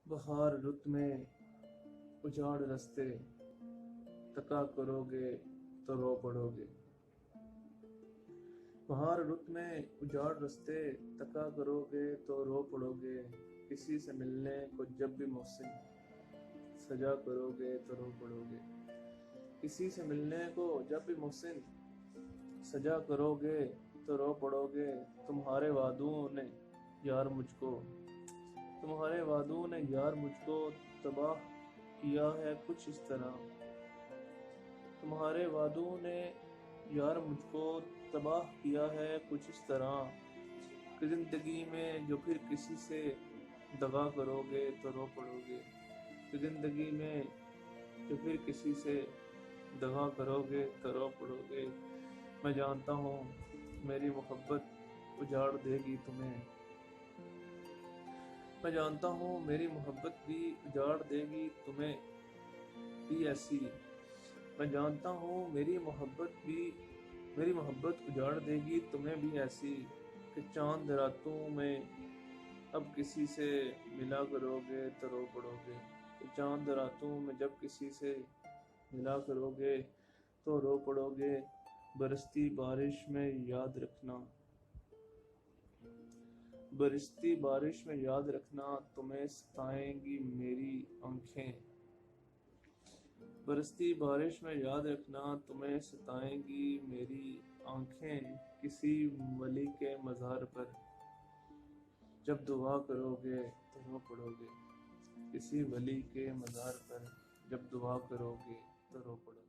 بہار رت میں اجاڑ رستے تکا کرو گے تو رو پڑو گے۔ بہار رت میں اجاڑ رستے تکا کرو گے تو رو پڑو گے۔ کسی سے ملنے کو جب بھی محسن سجا کرو گے تو رو پڑو گے۔ کسی سے ملنے کو جب بھی محسن سجا کرو گے تو رو پڑو گے۔ تمہارے وعدوں نے یار مجھ کو تباہ کیا ہے کچھ اس طرح۔ تمہارے وعدوں نے یار مجھ کو تباہ کیا ہے کچھ اس طرح کہ زندگی میں جو پھر کسی سے دغا کرو گے تو رو پڑو گے۔ کہ زندگی میں جو پھر کسی سے دغا کرو گے تو رو پڑو گے۔ میں جانتا ہوں میری محبت اجاڑ دے گی تمہیں۔ میں جانتا ہوں میری محبت بھی اجاڑ دے گی تمہیں بھی ایسی۔ میں جانتا ہوں میری محبت اجاڑ دے گی تمہیں بھی ایسی کہ چاند راتوں میں اب کسی سے ملا کرو گے تو رو پڑو گے۔ کہ چاند راتوں میں جب کسی سے ملا کرو گے تو رو پڑو گے۔ برستی بارش میں یاد رکھنا تمہیں ستائیں گی میری آنکھیں۔ برستی بارش میں یاد رکھنا تمہیں ستائیں گی میری آنکھیں۔ کسی ولی کے مزار پر جب دعا کرو گے تو رو پڑو گے۔ کسی ولی کے مزار پر جب دعا کرو گے تو رو پڑو گے۔